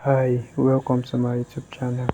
Hi, welcome to my YouTube channel.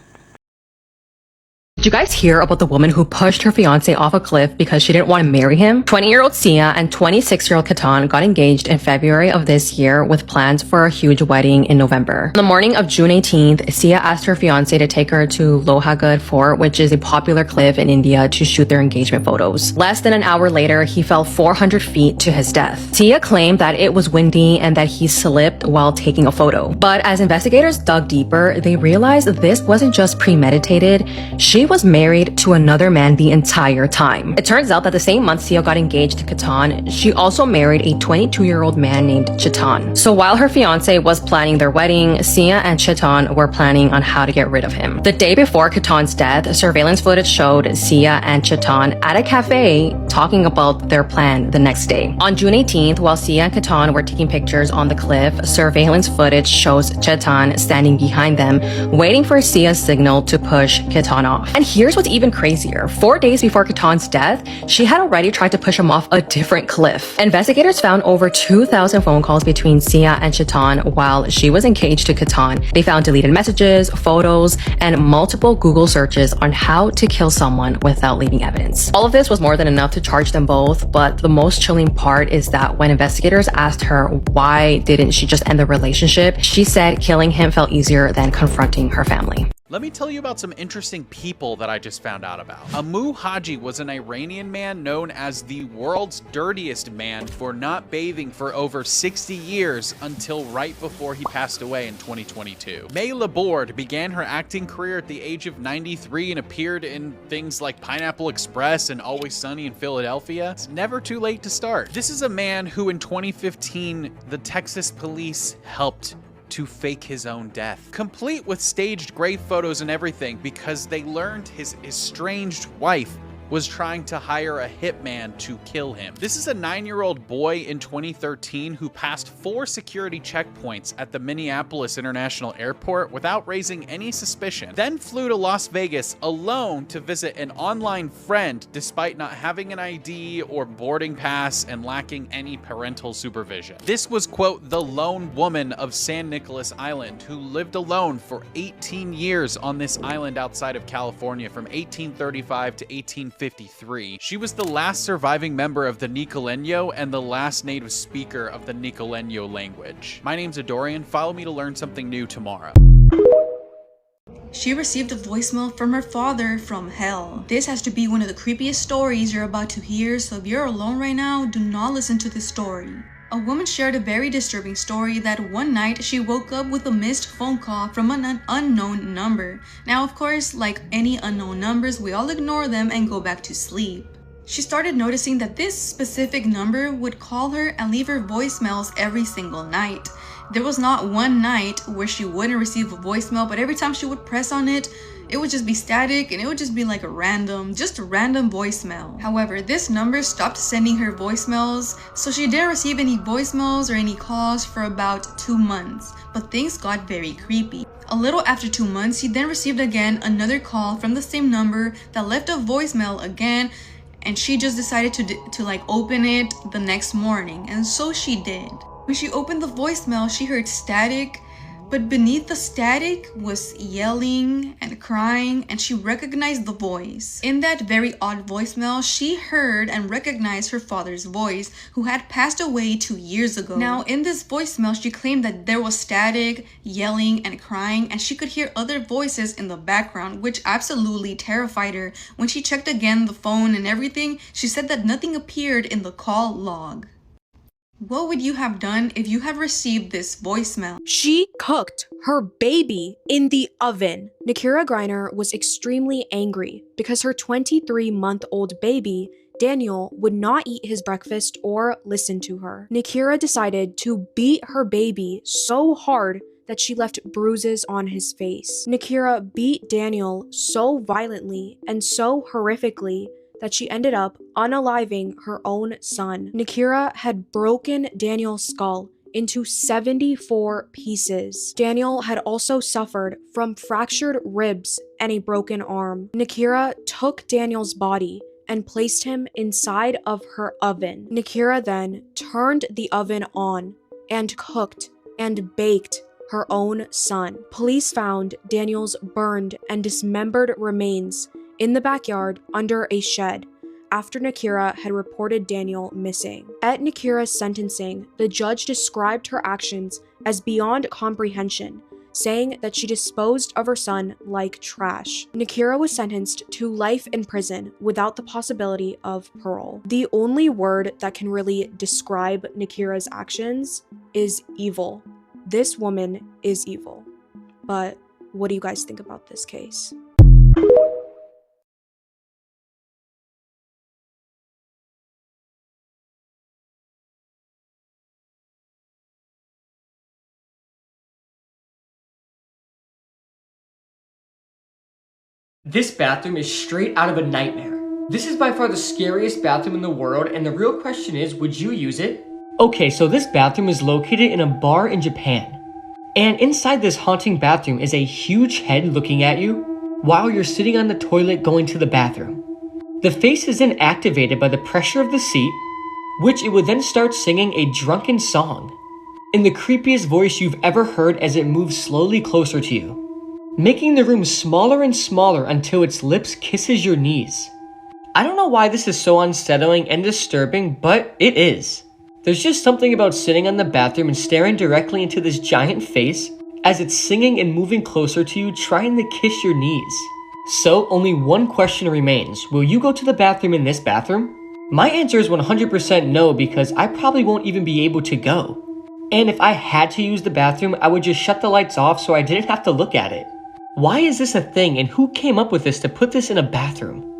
Did you guys hear about the woman who pushed her fiance off a cliff because she didn't want to marry him? 20-year-old Sia and 26-year-old Katan got engaged in February of this year with plans for a huge wedding in November. On the morning of June 18th, Sia asked her fiance to take her to Lohagud Fort, which is a popular cliff in India, to shoot their engagement photos. Less than an hour later, he fell 400 feet to his death. Sia claimed that it was windy and that he slipped while taking a photo. But as investigators dug deeper, they realized this wasn't just premeditated. She was married to another man the entire time. It turns out that the same month Sia got engaged to Katan, she also married a 22-year-old man named Chetan. So while her fiance was planning their wedding, Sia and Chetan were planning on how to get rid of him. The day before Katan's death, surveillance footage showed Sia and Chetan at a cafe talking about their plan the next day. On June 18th, while Sia and Katan were taking pictures on the cliff, surveillance footage shows Chetan standing behind them, waiting for Sia's signal to push Katan off. And here's what's even crazier. 4 days before Katan's death, she had already tried to push him off a different cliff. Investigators found over 2,000 phone calls between Sia and Chetan while she was engaged to Katan. They found deleted messages, photos, and multiple Google searches on how to kill someone without leaving evidence. All of this was more than enough to charge them both, but the most chilling part is that when investigators asked her why didn't she just end the relationship, she said killing him felt easier than confronting her family. Let me tell you about some interesting people that I just found out about. Amu Haji was an Iranian man known as the world's dirtiest man for not bathing for over 60 years until right before he passed away in 2022. May Laborde began her acting career at the age of 93 and appeared in things like Pineapple Express and Always Sunny in Philadelphia. It's never too late to start. This is a man who in 2015, the Texas police helped to fake his own death, complete with staged grave photos and everything, because they learned his estranged wife was trying to hire a hitman to kill him. This is a 9-year-old boy in 2013 who passed 4 security checkpoints at the Minneapolis International Airport without raising any suspicion, then flew to Las Vegas alone to visit an online friend despite not having an ID or boarding pass and lacking any parental supervision. This was, quote, the lone woman of San Nicolas Island who lived alone for 18 years on this island outside of California from 1835 to 1853. She was the last surviving member of the Nicoleño and the last native speaker of the Nicoleño language. My name's Adorian. Follow me to learn something new tomorrow. She received a voicemail from her father from hell. This has to be one of the creepiest stories you're about to hear, so if you're alone right now, do not listen to this story. A woman shared a very disturbing story that one night she woke up with a missed phone call from an unknown number. Now, of course, like any unknown numbers, we all ignore them and go back to sleep. She started noticing that this specific number would call her and leave her voicemails every single night. There was not one night where she wouldn't receive a voicemail, but every time she would press on it, it would just be static and it would just be like a random voicemail. However, this number stopped sending her voicemails, so she didn't receive any voicemails or any calls for about 2 months. But things got very creepy. A little after 2 months, she then received again another call from the same number that left a voicemail again, and she just decided to like open it the next morning, and so she did. When she opened the voicemail, she heard static, but beneath the static was yelling and crying, and she recognized the voice. In that very odd voicemail, she heard and recognized her father's voice, who had passed away 2 years ago. Now, in this voicemail, she claimed that there was static, yelling, and crying, and she could hear other voices in the background, which absolutely terrified her. When she checked again the phone and everything, she said that nothing appeared in the call log. What would you have done if you had received this voicemail? She cooked her baby in the oven. Nikira Grryer was extremely angry because her 23-month-old baby, Daniel, would not eat his breakfast or listen to her. Nikira decided to beat her baby so hard that she left bruises on his face. Nikira beat Daniel so violently and so horrifically that she ended up unaliving her own son. Nikira had broken Daniel's skull into 74 pieces. Daniel had also suffered from fractured ribs and a broken arm. Nikira took Daniel's body and placed him inside of her oven. Nikira then turned the oven on and cooked and baked her own son. Police found Daniel's burned and dismembered remains in the backyard under a shed after Nikira had reported Daniel missing. At Nikira's sentencing, the judge described her actions as beyond comprehension, saying that she disposed of her son like trash. Nikira was sentenced to life in prison without the possibility of parole. The only word that can really describe Nikira's actions is evil. This woman is evil. But what do you guys think about this case? This bathroom is straight out of a nightmare. This is by far the scariest bathroom in the world, and the real question is, would you use it? Okay, so this bathroom is located in a bar in Japan. And inside this haunting bathroom is a huge head looking at you while you're sitting on the toilet going to the bathroom. The face is then activated by the pressure of the seat, which it would then start singing a drunken song in the creepiest voice you've ever heard as it moves slowly closer to you, making the room smaller and smaller until its lips kisses your knees. I don't know why this is so unsettling and disturbing, but it is. There's just something about sitting on the bathroom and staring directly into this giant face as it's singing and moving closer to you, trying to kiss your knees. So only one question remains. Will you go to the bathroom in this bathroom? My answer is 100% no, because I probably won't even be able to go. And if I had to use the bathroom, I would just shut the lights off so I didn't have to look at it. Why is this a thing, and who came up with this to put this in a bathroom?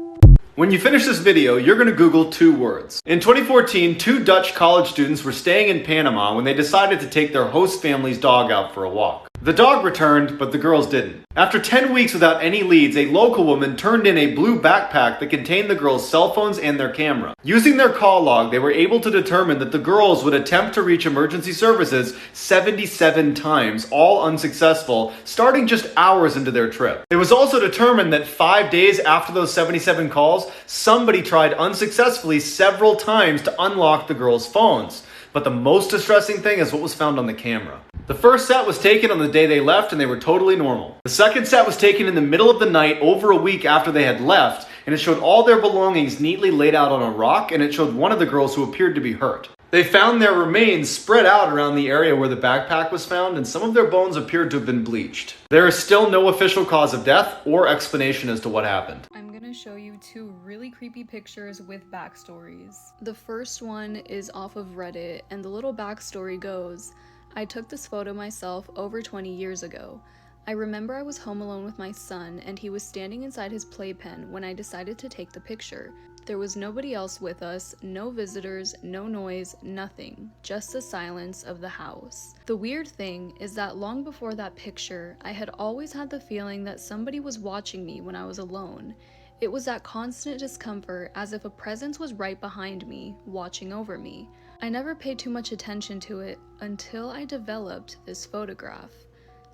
When you finish this video, you're going to Google 2 words. In 2014, 2 Dutch college students were staying in Panama when they decided to take their host family's dog out for a walk. The dog returned, but the girls didn't. After 10 weeks without any leads, a local woman turned in a blue backpack that contained the girls' cell phones and their camera. Using their call log, they were able to determine that the girls would attempt to reach emergency services 77 times, all unsuccessful, starting just hours into their trip. It was also determined that 5 days after those 77 calls, somebody tried unsuccessfully several times to unlock the girls' phones. But the most distressing thing is what was found on the camera. The first set was taken on the day they left and they were totally normal. The second set was taken in the middle of the night over a week after they had left, and it showed all their belongings neatly laid out on a rock, and it showed one of the girls who appeared to be hurt. They found their remains spread out around the area where the backpack was found, and some of their bones appeared to have been bleached. There is still no official cause of death or explanation as to what happened. I'm gonna show you 2 really creepy pictures with backstories. The first one is off of Reddit, and the little backstory goes, I took this photo myself over 20 years ago. I remember I was home alone with my son, and he was standing inside his playpen when I decided to take the picture. There was nobody else with us, no visitors, no noise, nothing, just the silence of the house. The weird thing is that long before that picture, I had always had the feeling that somebody was watching me when I was alone. It was that constant discomfort, as if a presence was right behind me, watching over me. I never paid too much attention to it until I developed this photograph.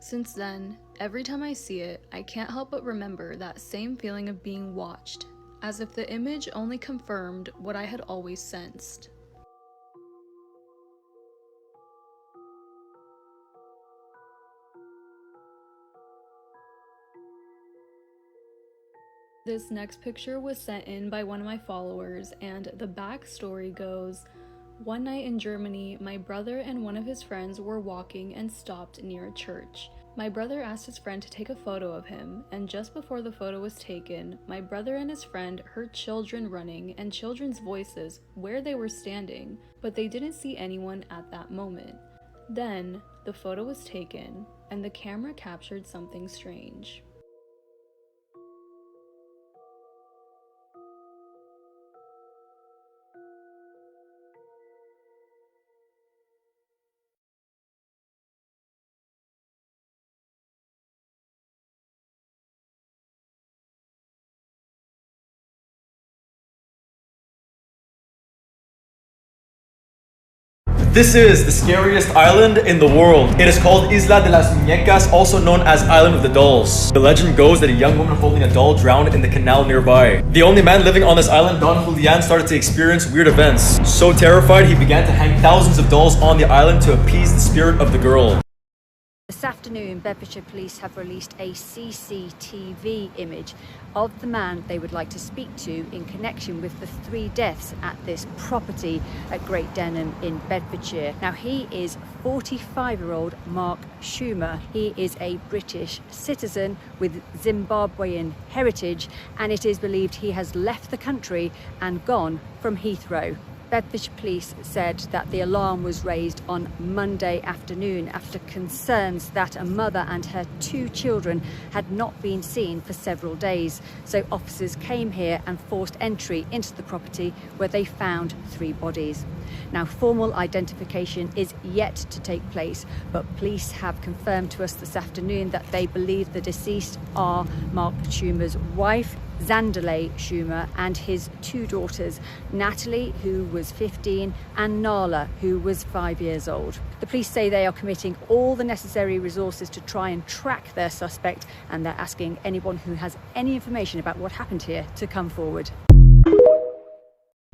Since then, every time I see it, I can't help but remember that same feeling of being watched, as if the image only confirmed what I had always sensed. This next picture was sent in by one of my followers, and the backstory goes, one night in Germany, my brother and one of his friends were walking and stopped near a church. My brother asked his friend to take a photo of him, and just before the photo was taken, my brother and his friend heard children running and children's voices where they were standing, but they didn't see anyone at that moment. Then, the photo was taken, and the camera captured something strange. This is the scariest island in the world. It is called Isla de las Muñecas, also known as Island of the Dolls. The legend goes that a young woman holding a doll drowned in the canal nearby. The only man living on this island, Don Julian, started to experience weird events. So terrified, he began to hang thousands of dolls on the island to appease the spirit of the girl. This afternoon, Bedfordshire Police have released a CCTV image of the man they would like to speak to in connection with the 3 deaths at this property at Great Denham in Bedfordshire. Now, he is 45-year-old Mark Schumer. He is a British citizen with Zimbabwean heritage, and it is believed he has left the country and gone from Heathrow. Bedfordshire Police said that the alarm was raised on Monday afternoon after concerns that a mother and her 2 children had not been seen for several days. So officers came here and forced entry into the property, where they found 3 bodies. Now, formal identification is yet to take place, but police have confirmed to us this afternoon that they believe the deceased are Mark Schumer's wife, Zandale Schumer, and his 2 daughters, Natalie, who was 15, and Nala, who was 5 years old. The police say they are committing all the necessary resources to try and track their suspect, and they're asking anyone who has any information about what happened here to come forward.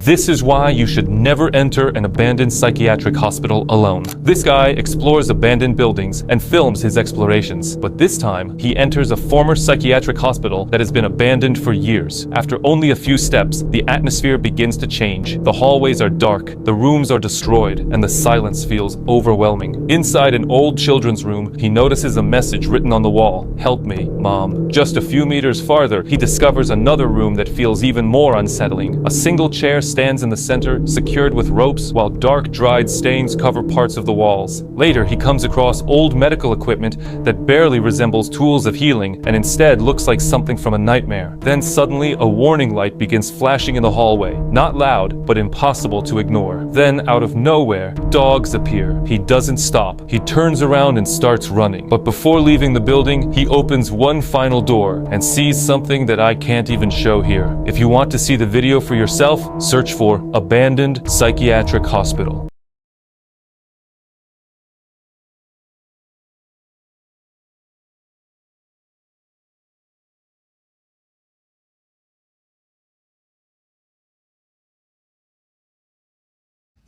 This is why you should never enter an abandoned psychiatric hospital alone. This guy explores abandoned buildings and films his explorations, but this time he enters a former psychiatric hospital that has been abandoned for years. After only a few steps, the atmosphere begins to change. The hallways are dark, the rooms are destroyed, and the silence feels overwhelming. Inside an old children's room, he notices a message written on the wall: "Help me, Mom." Just a few meters farther, he discovers another room that feels even more unsettling. A single chair stands in the center, secured with ropes, while dark, dried stains cover parts of the walls. Later, he comes across old medical equipment that barely resembles tools of healing and instead looks like something from a nightmare. Then suddenly, a warning light begins flashing in the hallway. Not loud, but impossible to ignore. Then, out of nowhere, dogs appear. He doesn't stop. He turns around and starts running. But before leaving the building, he opens one final door and sees something that I can't even show here. If you want to see the video for yourself, search for Abandoned Psychiatric Hospital.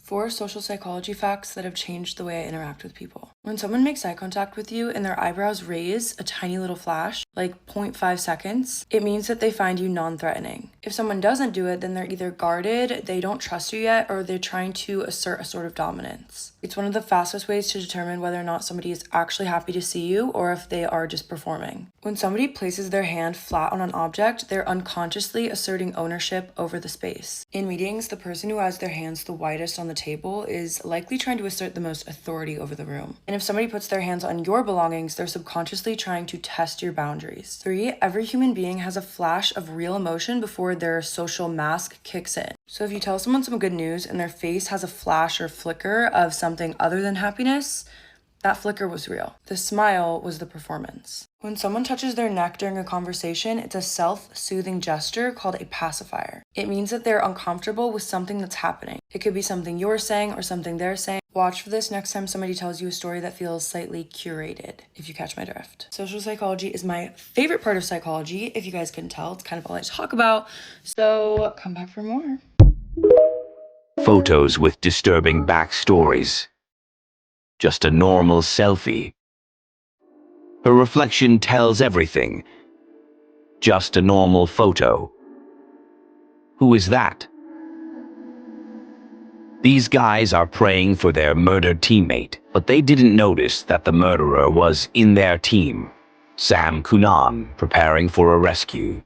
Four social psychology facts that have changed the way I interact with people. When someone makes eye contact with you and their eyebrows raise a tiny little flash, like 0.5 seconds, it means that they find you non-threatening. If someone doesn't do it, then they're either guarded, they don't trust you yet, or they're trying to assert a sort of dominance. It's one of the fastest ways to determine whether or not somebody is actually happy to see you or if they are just performing. When somebody places their hand flat on an object, they're unconsciously asserting ownership over the space. In meetings, the person who has their hands the widest on the table is likely trying to assert the most authority over the room. And if somebody puts their hands on your belongings, they're subconsciously trying to test your boundaries. 3, every human being has a flash of real emotion before their social mask kicks in. So if you tell someone some good news and their face has a flash or flicker of something other than happiness, that flicker was real. The smile was the performance. When someone touches their neck during a conversation, it's a self-soothing gesture called a pacifier. It means that they're uncomfortable with something that's happening. It could be something you're saying or something they're saying. Watch for this next time somebody tells you a story that feels slightly curated, if you catch my drift. Social psychology is my favorite part of psychology. If you guys couldn't tell, it's kind of all I talk about. So come back for more. Photos with disturbing backstories. Just a normal selfie. Her reflection tells everything. Just a normal photo. Who is that? These guys are praying for their murdered teammate, but they didn't notice that the murderer was in their team. Sam Kunan, preparing for a rescue.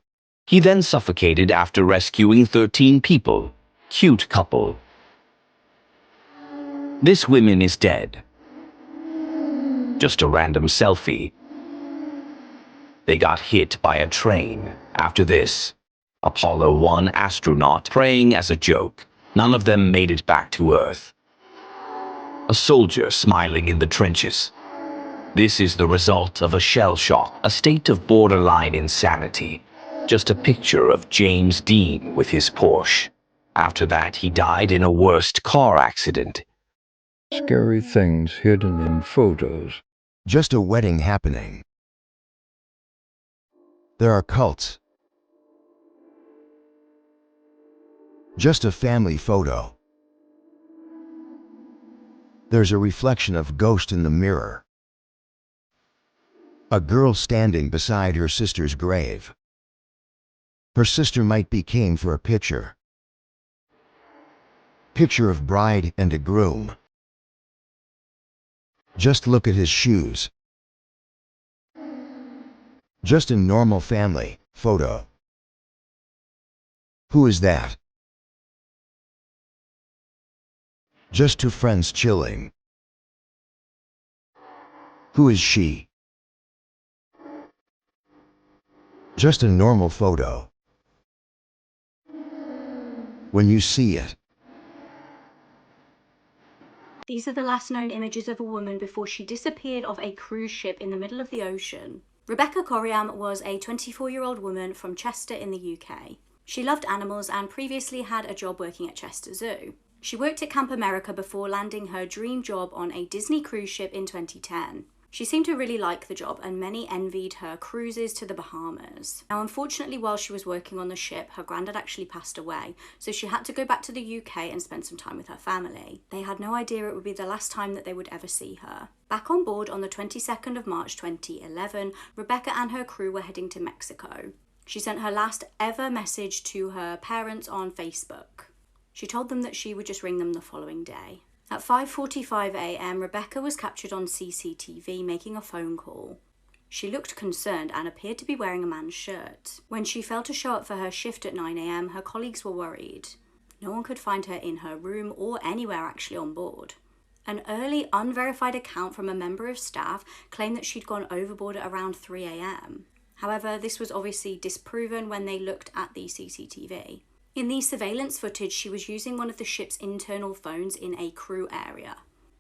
He then suffocated after rescuing 13 people. Cute couple. This woman is dead. Just a random selfie. They got hit by a train. After this, Apollo 1 astronaut praying as a joke. None of them made it back to Earth. A soldier smiling in the trenches. This is the result of a shell shock, a state of borderline insanity. Just a picture of James Dean with his Porsche. After that, he died in a worst car accident. Scary things hidden in photos. Just a wedding happening. There are cults. Just a family photo. There's a reflection of ghost in the mirror. A girl standing beside her sister's grave. Her sister might be came for a picture. Picture of bride and a groom. Just look at his shoes. Just a normal family photo. Who is that? Just two friends chilling. Who is she? Just a normal photo. When you see it. These are the last known images of a woman before she disappeared off a cruise ship in the middle of the ocean. Rebecca Corriam was a 24-year-old woman from Chester in the UK. She loved animals and previously had a job working at Chester Zoo. She worked at Camp America before landing her dream job on a Disney cruise ship in 2010. She seemed to really like the job and many envied her cruises to the Bahamas. Now, unfortunately, while she was working on the ship, her granddad actually passed away, so she had to go back to the UK and spend some time with her family. They had no idea it would be the last time that they would ever see her. Back on board on the 22nd of March 2011, Rebecca and her crew were heading to Mexico. She sent her last ever message to her parents on Facebook. She told them that she would just ring them the following day. At 5:45 a.m, Rebecca was captured on CCTV making a phone call. She looked concerned and appeared to be wearing a man's shirt. When she failed to show up for her shift at 9 a.m, her colleagues were worried. No one could find her in her room or anywhere actually on board. An early unverified account from a member of staff claimed that she'd gone overboard at around 3 a.m. However, this was obviously disproven when they looked at the CCTV. In the surveillance footage, she was using one of the ship's internal phones in a crew area.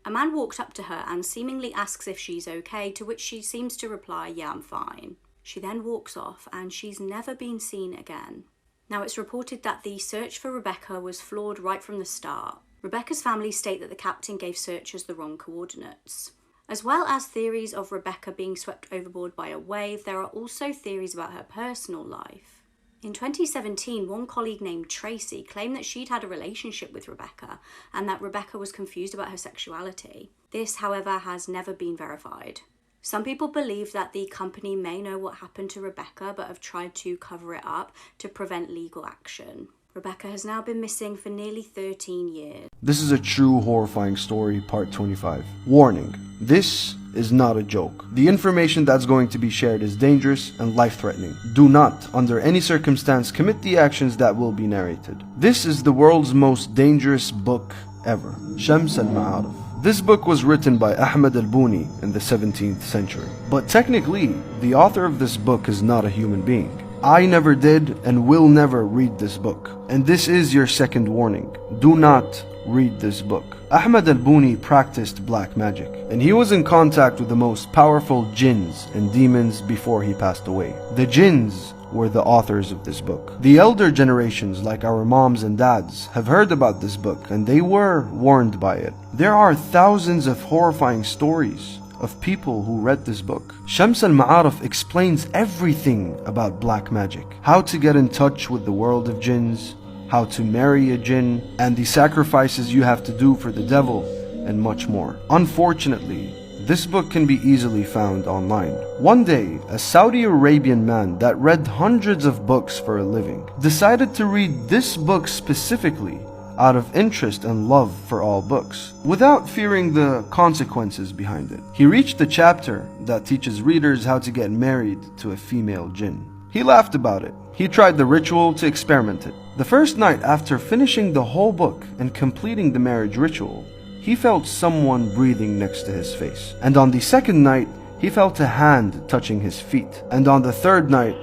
A man walked up to her and seemingly asks if she's okay, to which she seems to reply, "Yeah, I'm fine." She then walks off and she's never been seen again. Now, it's reported that the search for Rebecca was flawed right from the start. Rebecca's family state that the captain gave searchers the wrong coordinates. As well as theories of Rebecca being swept overboard by a wave, there are also theories about her personal life. In 2017, one colleague named Tracy claimed that she'd had a relationship with Rebecca and that Rebecca was confused about her sexuality. This, however, has never been verified. Some people believe that the company may know what happened to Rebecca but have tried to cover it up to prevent legal action. Rebecca has now been missing for nearly 13 years. This is a true horrifying story, part 25. Warning, this is not a joke. The information that's going to be shared is dangerous and life-threatening. Do not, under any circumstance, commit the actions that will be narrated. This is the world's most dangerous book ever, Shams al-Ma'arif. This book was written by Ahmad al-Buni in the 17th century. But technically, the author of this book is not a human being. I never did and will never read this book. And this is your second warning. Do not read this book. Ahmad al-Buni practiced black magic, and he was in contact with the most powerful jinns and demons before he passed away. The jinns were the authors of this book. The elder generations, like our moms and dads, have heard about this book and they were warned by it. There are thousands of horrifying stories of people who read this book. Shams al-Ma'arif explains everything about black magic, how to get in touch with the world of jinns, how to marry a jinn, and the sacrifices you have to do for the devil, and much more. Unfortunately, this book can be easily found online. One day, a Saudi Arabian man that read hundreds of books for a living decided to read this book specifically out of interest and love for all books, without fearing the consequences behind it. He reached the chapter that teaches readers how to get married to a female jinn. He laughed about it. He tried the ritual to experiment it. The first night after finishing the whole book and completing the marriage ritual, he felt someone breathing next to his face. And on the second night, he felt a hand touching his feet. And on the third night,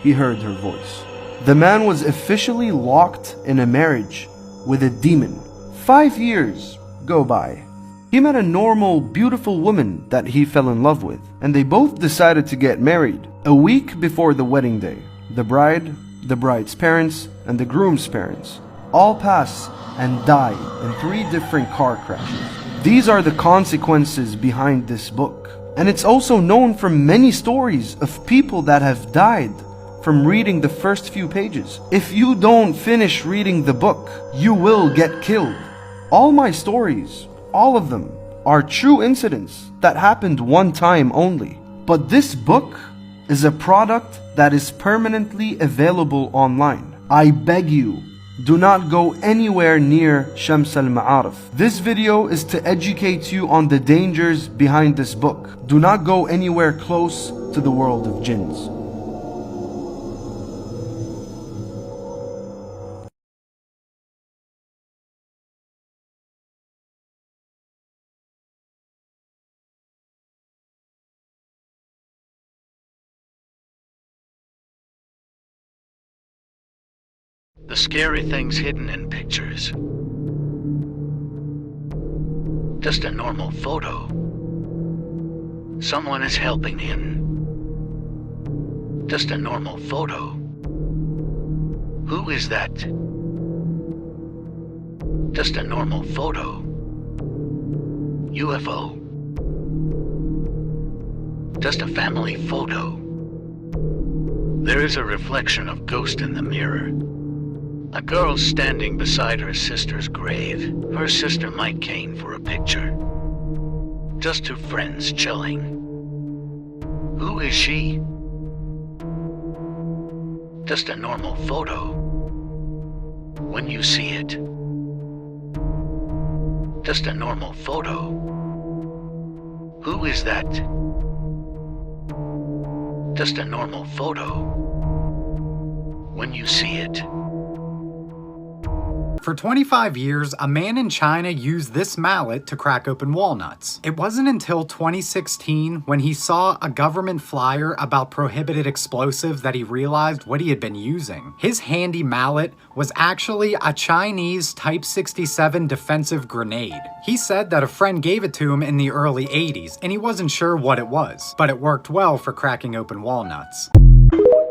he heard her voice. The man was officially locked in a marriage with a demon. 5 years go by. He met a normal, beautiful woman that he fell in love with, and they both decided to get married. A week before the wedding day, the bride, the bride's parents, and the groom's parents all pass and die in 3 different car crashes. These are the consequences behind this book. And it's also known from many stories of people that have died from reading the first few pages. If you don't finish reading the book, you will get killed. All my stories, all of them, are true incidents that happened one time only. But this book is a product that is permanently available online. I beg you, do not go anywhere near Shams al-Ma'arif. This video is to educate you on the dangers behind this book. Do not go anywhere close to the world of jinns. The scary things hidden in pictures. Just a normal photo. Someone is helping him. Just a normal photo. Who is that? Just a normal photo. UFO. Just a family photo. There is a reflection of ghost in the mirror. A girl standing beside her sister's grave. Her sister might came for a picture. Just two friends chilling. Who is she? Just a normal photo. When you see it. Just a normal photo. Who is that? Just a normal photo. When you see it. For 25 years, a man in China used this mallet to crack open walnuts. It wasn't until 2016 when he saw a government flyer about prohibited explosives that he realized what he had been using. His handy mallet was actually a Chinese Type 67 defensive grenade. He said that a friend gave it to him in the early 80s, and he wasn't sure what it was, but it worked well for cracking open walnuts.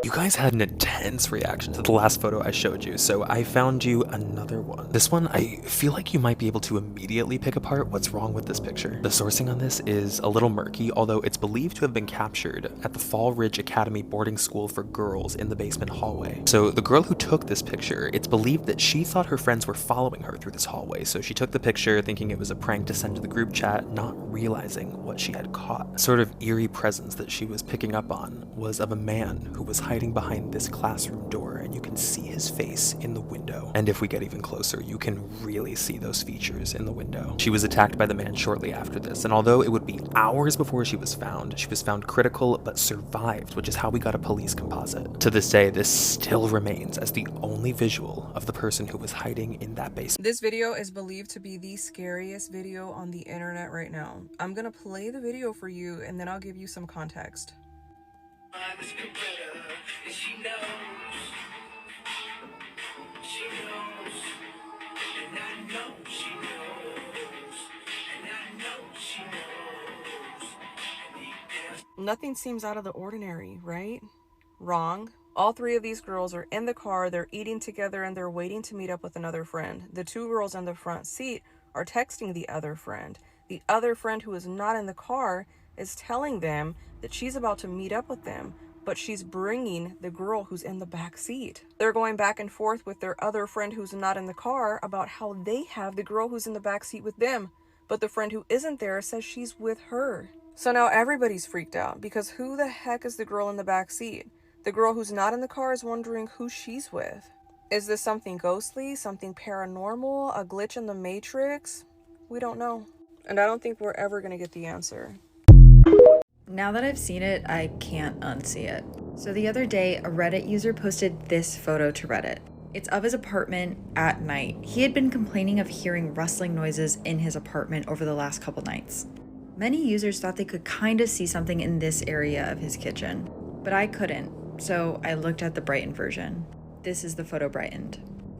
You guys had an intense reaction to the last photo I showed you, so I found you another one. This one, I feel like you might be able to immediately pick apart what's wrong with this picture. The sourcing on this is a little murky, although it's believed to have been captured at the Fall Ridge Academy boarding school for girls in the basement hallway. So the girl who took this picture, it's believed that she thought her friends were following her through this hallway, so she took the picture thinking it was a prank to send to the group chat, not realizing what she had caught. A sort of eerie presence that she was picking up on was of a man who was hiding behind this classroom door, and you can see his face in the window. And if we get even closer, you can really see those features in the window. She was attacked by the man shortly after this, and although it would be hours before she was found critical but survived, which is how we got a police composite. To this day, this still remains as the only visual of the person who was hiding in that basement. This video is believed to be the scariest video on the internet right now. I'm gonna play the video for you and then I'll give you some context. Nothing seems out of the ordinary, right? Wrong. All three of these girls are in the car, they're eating together, and they're waiting to meet up with another friend. The two girls in the front seat are texting the other friend. The other friend who is not in the car is telling them that she's about to meet up with them, but she's bringing the girl who's in the back seat. They're going back and forth with their other friend who's not in the car about how they have the girl who's in the back seat with them, but the friend who isn't there says she's with her. So now everybody's freaked out because who the heck is the girl in the back seat? The girl who's not in the car is wondering who she's with. Is this something ghostly, something paranormal, a glitch in the Matrix? We don't know. And I don't think we're ever gonna get the answer. Now that I've seen it, I can't unsee it. So the other day, a Reddit user posted this photo to Reddit. It's of his apartment at night. He had been complaining of hearing rustling noises in his apartment over the last couple nights. Many users thought they could kind of see something in this area of his kitchen, but I couldn't, so I looked at the brightened version. This is the photo brightened.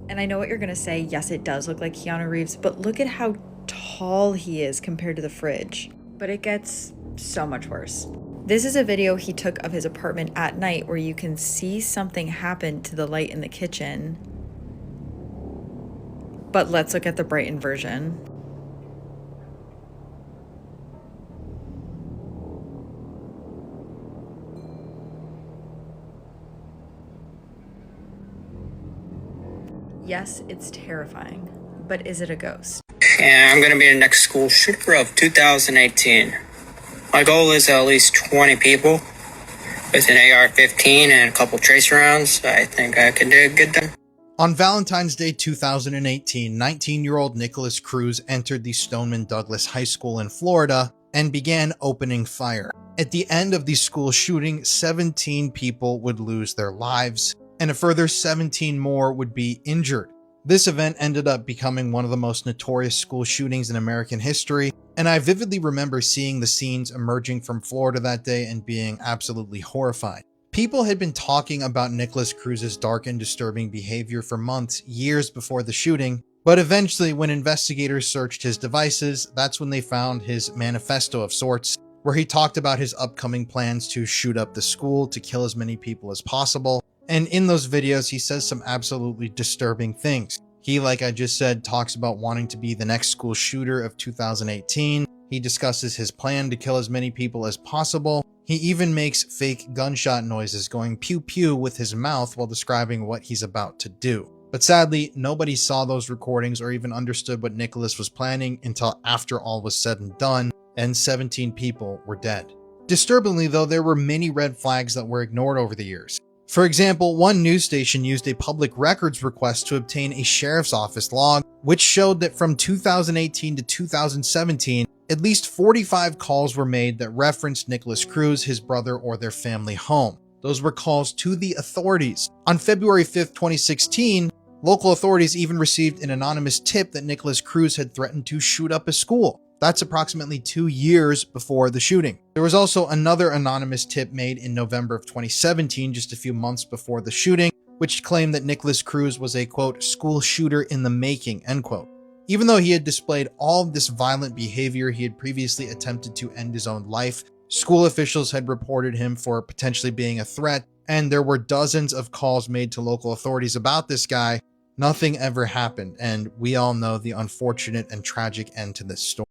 And I know what you're gonna say, yes, it does look like Keanu Reeves, but look at how tall he is compared to the fridge. But it gets so much worse. This is a video he took of his apartment at night where you can see something happen to the light in the kitchen. But let's look at the brightened version. Yes, it's terrifying, but is it a ghost? And I'm gonna be the next school shooter of 2018. My goal is at least 20 people with an AR-15 and a couple tracer rounds. I think I can do a good job. On Valentine's Day 2018, 19-year-old Nicholas Cruz entered the Stoneman Douglas High School in Florida and began opening fire. At the end of the school shooting, 17 people would lose their lives, and a further 17 more would be injured. This event ended up becoming one of the most notorious school shootings in American history, and I vividly remember seeing the scenes emerging from Florida that day and being absolutely horrified. People had been talking about Nicholas Cruz's dark and disturbing behavior for months, years before the shooting, but eventually when investigators searched his devices, that's when they found his manifesto of sorts, where he talked about his upcoming plans to shoot up the school to kill as many people as possible. And in those videos, he says some absolutely disturbing things. He, like I just said, talks about wanting to be the next school shooter of 2018. He discusses his plan to kill as many people as possible. He even makes fake gunshot noises going pew pew with his mouth while describing what he's about to do. But sadly, nobody saw those recordings or even understood what Nicholas was planning until after all was said and done, and 17 people were dead. Disturbingly though, there were many red flags that were ignored over the years. For example, one news station used a public records request to obtain a sheriff's office log, which showed that from 2018 to 2017, at least 45 calls were made that referenced Nicholas Cruz, his brother, or their family home. Those were calls to the authorities. On February 5th, 2016, local authorities even received an anonymous tip that Nicholas Cruz had threatened to shoot up a school. That's approximately 2 years before the shooting. There was also another anonymous tip made in November of 2017, just a few months before the shooting, which claimed that Nicholas Cruz was a, quote, school shooter in the making, end quote. Even though he had displayed all of this violent behavior, he had previously attempted to end his own life. School officials had reported him for potentially being a threat, and there were dozens of calls made to local authorities about this guy. Nothing ever happened, and we all know the unfortunate and tragic end to this story.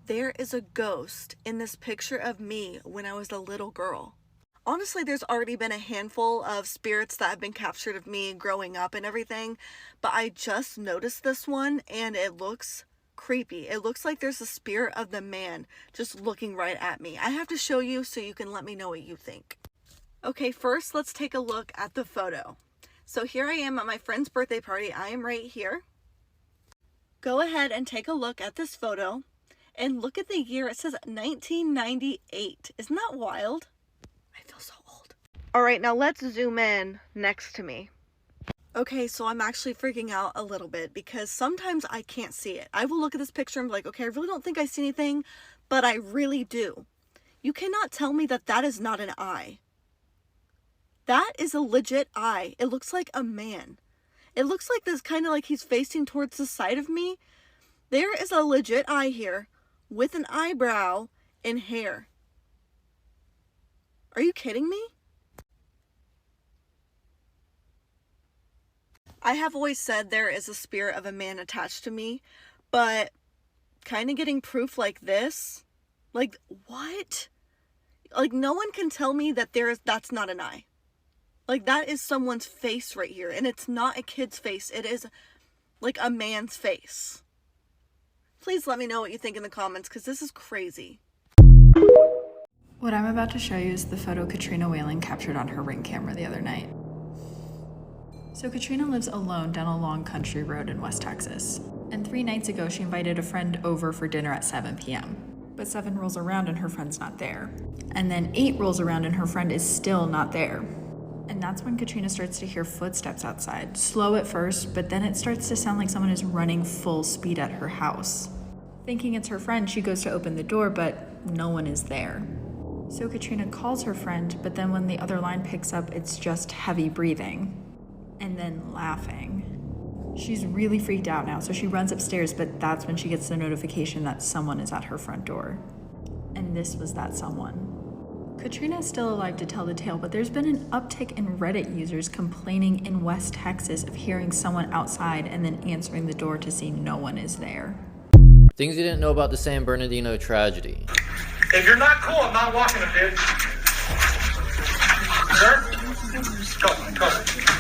There is a ghost in this picture of me when I was a little girl. Honestly, there's already been a handful of spirits that have been captured of me growing up and everything, but I just noticed this one and it looks creepy. It looks like there's a spirit of the man just looking right at me. I have to show you so you can let me know what you think. Okay, first let's take a look at the photo. So here I am at my friend's birthday party. I am right here. Go ahead and take a look at this photo. And look at the year. It says 1998. Isn't that wild? I feel so old. All right, now let's zoom in next to me. Okay, so I'm actually freaking out a little bit because sometimes I can't see it. I will look at this picture and be like, okay, I really don't think I see anything, but I really do. You cannot tell me that that is not an eye. That is a legit eye. It looks like a man. It looks like this kind of like he's facing towards the side of me. There is a legit eye here. With an eyebrow and hair. Are you kidding me? I have always said there is a spirit of a man attached to me, but kind of getting proof like this, like what? Like no one can tell me that that's not an eye. Like that is someone's face right here, and it's not a kid's face. It is like a man's face. Please let me know what you think in the comments, because this is crazy. What I'm about to show you is the photo Katrina Whalen captured on her Ring camera the other night. So Katrina lives alone down a long country road in West Texas. And 3 nights ago, she invited a friend over for dinner at 7 p.m. But 7 rolls around and her friend's not there. And then 8 rolls around and her friend is still not there. And that's when Katrina starts to hear footsteps outside. Slow at first, but then it starts to sound like someone is running full speed at her house. Thinking it's her friend, she goes to open the door, but no one is there. So Katrina calls her friend, but then when the other line picks up, it's just heavy breathing. And then laughing. She's really freaked out now, so she runs upstairs, but that's when she gets the notification that someone is at her front door. And this was that someone. Katrina is still alive to tell the tale, but there's been an uptick in Reddit users complaining in West Texas of hearing someone outside and then answering the door to see no one is there. Things you didn't know about the San Bernardino tragedy. If you're not cool, I'm not walking with you. Sir? Go.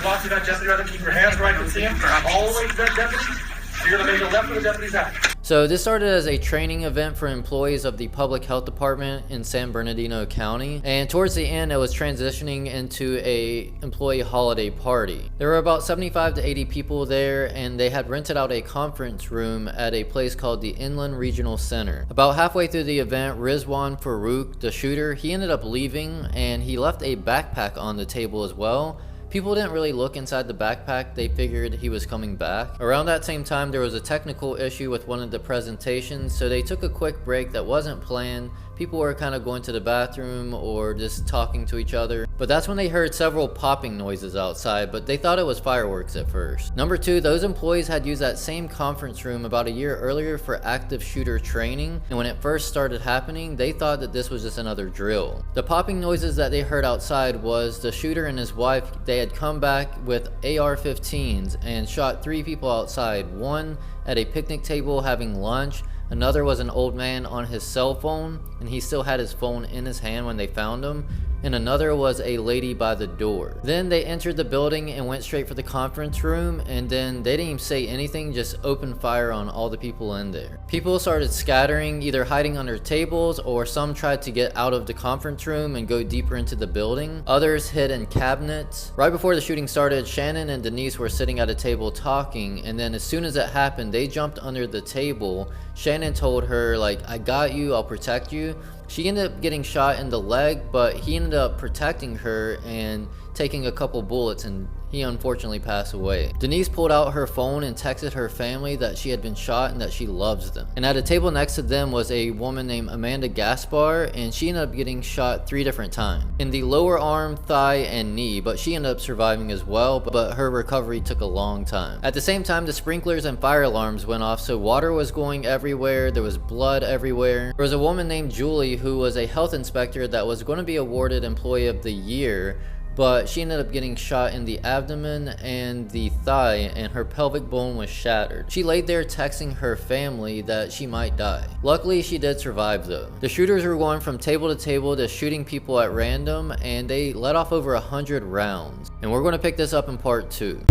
Walk to that deputy right there. Keep your hands where I can see him. All the way to that deputy. So you're going to make the left where the deputy's at. So this started as a training event for employees of the Public Health Department in San Bernardino County, and towards the end it was transitioning into a employee holiday party. There were about 75 to 80 people there, and they had rented out a conference room at a place called the Inland Regional Center. About halfway through the event, Rizwan Farouk, the shooter, he ended up leaving, and he left a backpack on the table as well. People didn't really look inside the backpack, they figured he was coming back. Around that same time, there was a technical issue with one of the presentations, so they took a quick break that wasn't planned. People were kind of going to the bathroom or just talking to each other. But that's when they heard several popping noises outside, but they thought it was fireworks at first. Number two, those employees had used that same conference room about a year earlier for active shooter training, and when it first started happening, they thought that this was just another drill. The popping noises that they heard outside was the shooter and his wife. They had come back with AR-15s and shot 3 people outside, one at a picnic table having lunch, another was an old man on his cell phone, and he still had his phone in his hand when they found him, and another was a lady by the door. Then they entered the building and went straight for the conference room, and then they didn't even say anything, just opened fire on all the people in there. People started scattering, either hiding under tables, or some tried to get out of the conference room and go deeper into the building. Others hid in cabinets. Right before the shooting started, Shannon and Denise were sitting at a table talking, and then as soon as it happened, they jumped under the table. Shannon told her, like, "I got you, I'll protect you." She ended up getting shot in the leg, but he ended up protecting her and taking a couple bullets, and he unfortunately passed away. Denise pulled out her phone and texted her family that she had been shot and that she loves them. And at a table next to them was a woman named Amanda Gaspar, and she ended up getting shot 3 different times. In the lower arm, thigh, and knee, but she ended up surviving as well, but her recovery took a long time. At the same time, the sprinklers and fire alarms went off, so water was going everywhere, there was blood everywhere. There was a woman named Julie who was a health inspector that was going to be awarded Employee of the Year, but she ended up getting shot in the abdomen and the thigh, and her pelvic bone was shattered. She laid there texting her family that she might die. Luckily, she did survive though. The shooters were going from table to table to shooting people at random, and they let off over 100 rounds. And we're going to pick this up in part 2.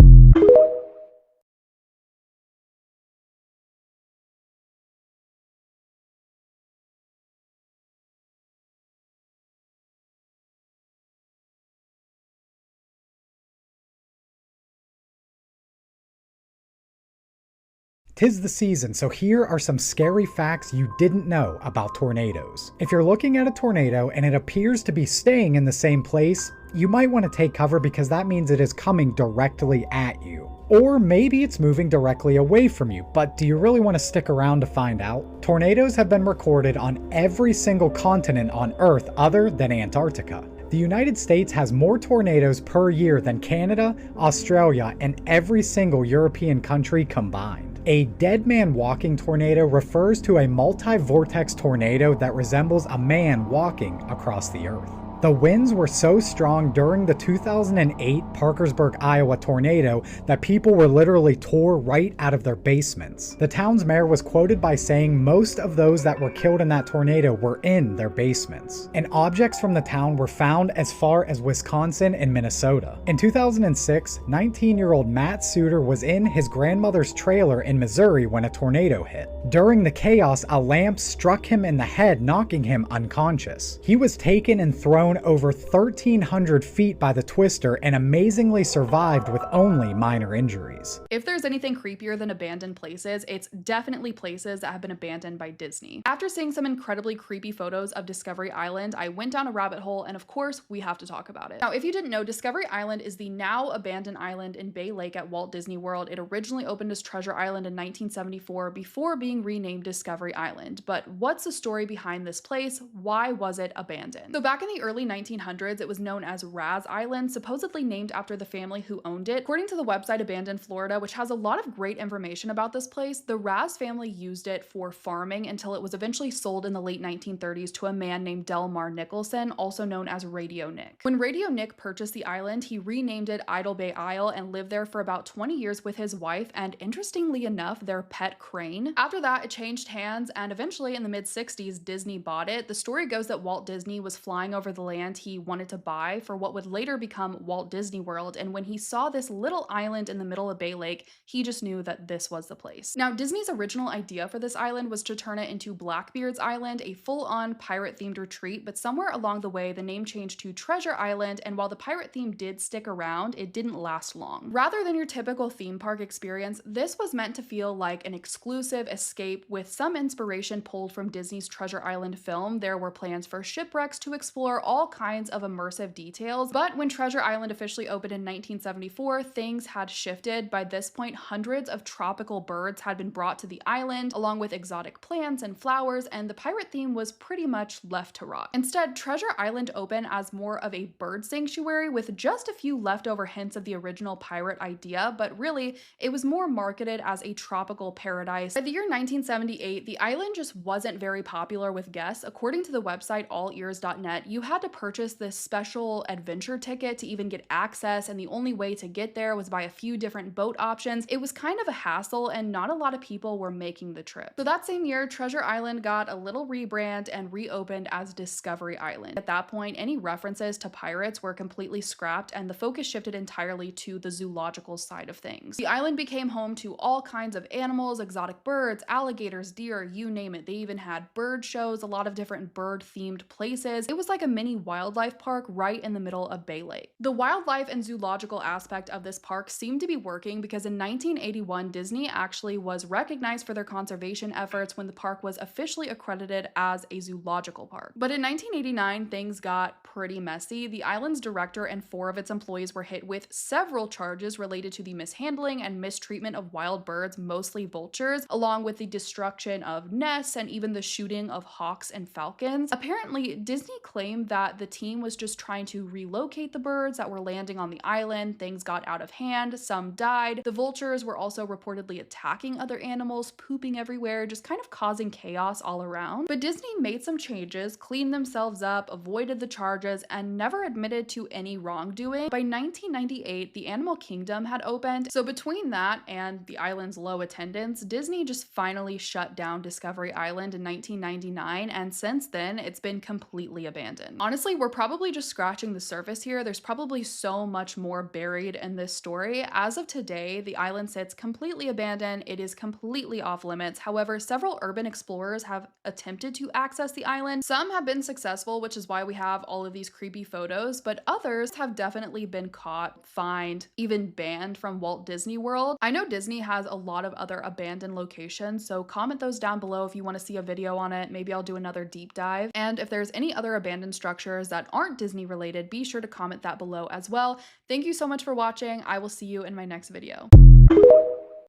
Tis the season, so here are some scary facts you didn't know about tornadoes. If you're looking at a tornado and it appears to be staying in the same place, you might want to take cover because that means it is coming directly at you. Or maybe it's moving directly away from you, but do you really want to stick around to find out? Tornadoes have been recorded on every single continent on Earth other than Antarctica. The United States has more tornadoes per year than Canada, Australia, and every single European country combined. A dead man walking tornado refers to a multi-vortex tornado that resembles a man walking across the Earth. The winds were so strong during the 2008 Parkersburg, Iowa tornado that people were literally tore right out of their basements. The town's mayor was quoted by saying most of those that were killed in that tornado were in their basements. And objects from the town were found as far as Wisconsin and Minnesota. In 2006, 19-year-old Matt Suter was in his grandmother's trailer in Missouri when a tornado hit. During the chaos, a lamp struck him in the head, knocking him unconscious. He was taken and thrown over 1,300 feet by the twister and amazingly survived with only minor injuries. If there's anything creepier than abandoned places, it's definitely places that have been abandoned by Disney. After seeing some incredibly creepy photos of Discovery Island, I went down a rabbit hole, and of course, we have to talk about it. Now, if you didn't know, Discovery Island is the now abandoned island in Bay Lake at Walt Disney World. It originally opened as Treasure Island in 1974 before being renamed Discovery Island. But what's the story behind this place? Why was it abandoned? So back in the early early 1900s, it was known as Raz Island, supposedly named after the family who owned it. According to the website Abandoned Florida, which has a lot of great information about this place, the Raz family used it for farming until it was eventually sold in the late 1930s to a man named Delmar Nicholson, also known as Radio Nick. When Radio Nick purchased the island, he renamed it Idle Bay Isle and lived there for about 20 years with his wife and, interestingly enough, their pet crane. After that, it changed hands, and eventually in the mid-60s, Disney bought it. The story goes that Walt Disney was flying over the land he wanted to buy for what would later become Walt Disney World, and when he saw this little island in the middle of Bay Lake, he just knew that this was the place. Now, Disney's original idea for this island was to turn it into Blackbeard's Island, a full-on pirate-themed retreat, but somewhere along the way, the name changed to Treasure Island, and while the pirate theme did stick around, it didn't last long. Rather than your typical theme park experience, this was meant to feel like an exclusive escape with some inspiration pulled from Disney's Treasure Island film. There were plans for shipwrecks to explore all kinds of immersive details, but when Treasure Island officially opened in 1974, things had shifted. By this point, hundreds of tropical birds had been brought to the island, along with exotic plants and flowers, and the pirate theme was pretty much left to rot. Instead, Treasure Island opened as more of a bird sanctuary with just a few leftover hints of the original pirate idea, but really, it was more marketed as a tropical paradise. By the year 1978, the island just wasn't very popular with guests. According to the website allears.net, you had to purchase this special adventure ticket to even get access, and the only way to get there was by a few different boat options. It was kind of a hassle, and not a lot of people were making the trip. So that same year, Treasure Island got a little rebrand and reopened as Discovery Island. At that point, any references to pirates were completely scrapped, and the focus shifted entirely to the zoological side of things. The island became home to all kinds of animals, exotic birds, alligators, deer, you name it. They even had bird shows, a lot of different bird-themed places. It was like a mini wildlife park right in the middle of Bay Lake. The wildlife and zoological aspect of this park seemed to be working because in 1981, Disney actually was recognized for their conservation efforts when the park was officially accredited as a zoological park. But in 1989, things got pretty messy. The island's director and 4 of its employees were hit with several charges related to the mishandling and mistreatment of wild birds, mostly vultures, along with the destruction of nests and even the shooting of hawks and falcons. Apparently, Disney claimed that the team was just trying to relocate the birds that were landing on the island. Things got out of hand, some died. The vultures were also reportedly attacking other animals, pooping everywhere, just kind of causing chaos all around. But Disney made some changes, cleaned themselves up, avoided the charges, and never admitted to any wrongdoing. By 1998, the Animal Kingdom had opened, so between that and the island's low attendance, Disney just finally shut down Discovery Island in 1999, and since then, it's been completely abandoned. Honestly, we're probably just scratching the surface here. There's probably so much more buried in this story. As of today, the island sits completely abandoned. It is completely off limits. However, several urban explorers have attempted to access the island. Some have been successful, which is why we have all of these creepy photos, but others have definitely been caught, fined, even banned from Walt Disney World. I know Disney has a lot of other abandoned locations, so comment those down below if you want to see a video on it. Maybe I'll do another deep dive. And if there's any other abandoned structures that aren't Disney related, be sure to comment that below as well. Thank you so much for watching. I will see you in my next video.